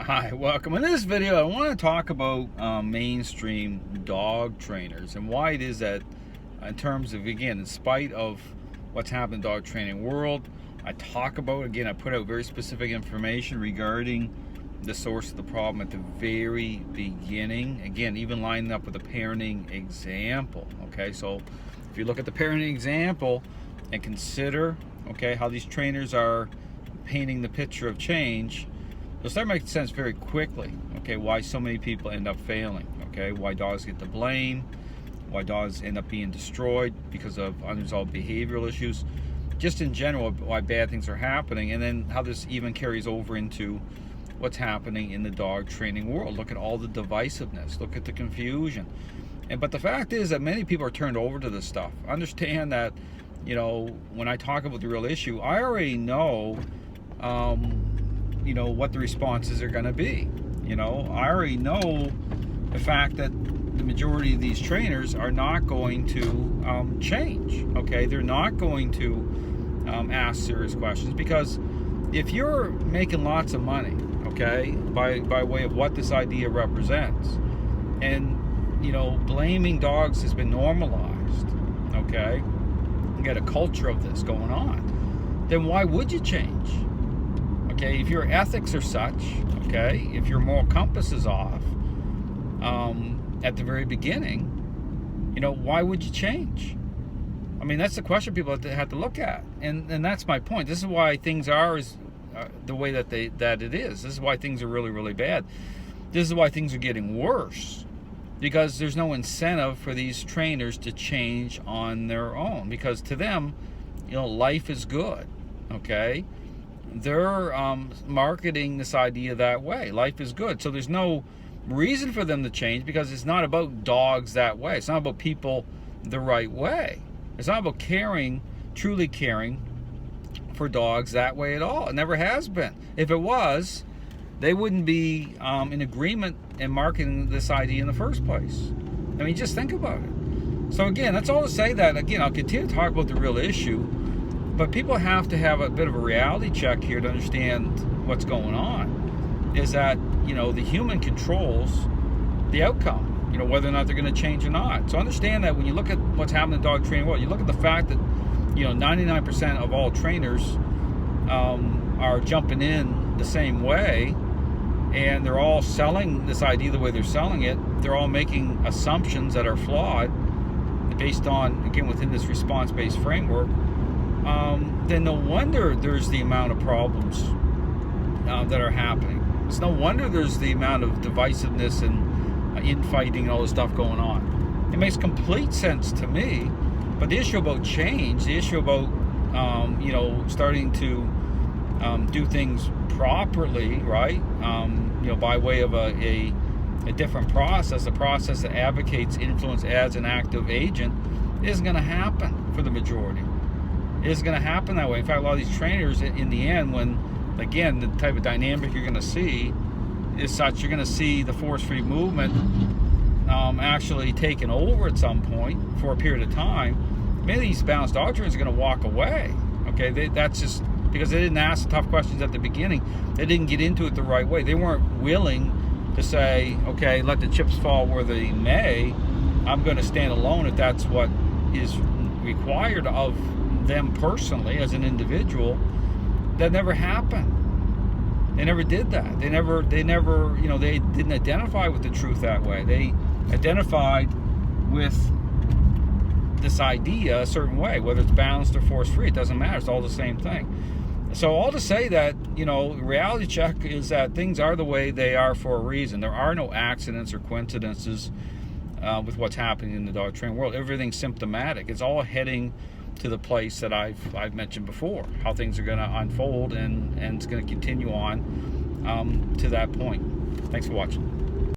Hi, welcome. In this video, I want to talk about mainstream dog trainers and why it is that, in terms of, again, in spite of what's happened in the dog training world, I talk about, again, I put out very specific information regarding the source of the problem at the very beginning. Again, even lining up with a parenting example. Okay, so if you look at the parenting example and consider, okay, how these trainers are painting the picture of change, it'll start making sense very quickly, okay, why so many people end up failing, okay, why dogs get the blame, why dogs end up being destroyed because of unresolved behavioral issues, just in general, why bad things are happening, and then how this even carries over into what's happening in the dog training world. Look at all the divisiveness, look at the confusion. But the fact is that many people are turned over to this stuff. Understand that, you know, when I talk about the real issue, I already know you know, what the responses are going to be. You know, I already know the fact that the majority of these trainers are not going to change. Okay, they're not going to ask serious questions, because if you're making lots of money, okay, by way of what this idea represents, and you know, blaming dogs has been normalized, okay, you get a culture of this going on, then why would you change? Okay, if your ethics are such, okay, if your moral compass is off at the very beginning, you know, why would you change? I mean, that's the question people have to look at, and that's my point. This is why things are the way that it is. This is why things are really, really bad. This is why things are getting worse, because there's no incentive for these trainers to change on their own, because to them, you know, life is good, okay? They're marketing this idea that way. Life is good. So there's no reason for them to change, because it's not about dogs that way. It's not about people the right way. It's not about caring, truly caring for dogs that way at all. It never has been. If it was, they wouldn't be in agreement in marketing this idea in the first place. I mean, just think about it. So again, that's all to say that, again, I'll continue to talk about the real issue, but people have to have a bit of a reality check here to understand what's going on. Is that, you know, the human controls the outcome, you know, whether or not they're going to change or not. So understand that when you look at what's happening in the dog training world, you look at the fact that, you know, 99% of all trainers are jumping in the same way, and they're all selling this idea the way they're selling it. They're all making assumptions that are flawed based on, again, within this response-based framework. Then no wonder there's the amount of problems that are happening. It's no wonder there's the amount of divisiveness and infighting and all this stuff going on. It makes complete sense to me. But the issue about change, the issue about you know, starting to do things properly, right? You know, by way of a different process, a process that advocates influence as an active agent, isn't going to happen for the majority. It isn't going to happen that way. In fact, a lot of these trainers, in the end, when, again, the type of dynamic you're going to see is such, you're going to see the force-free movement actually taken over at some point for a period of time. Many of these balanced dog trainers are going to walk away. Okay, that's just because they didn't ask the tough questions at the beginning. They didn't get into it the right way. They weren't willing to say, okay, let the chips fall where they may. I'm going to stand alone if that's what is required of them personally as an individual. That never happened. They never did that. They never, you know, they didn't identify with the truth that way. They identified with this idea a certain way, whether it's balanced or force-free, it doesn't matter. It's all the same thing. So all to say that, you know, reality check is that things are the way they are for a reason. There are no accidents or coincidences with what's happening in the dog training world. Everything's symptomatic. It's all heading to the place that I've mentioned before, how things are going to unfold, and it's going to continue on to that point. Thanks for watching.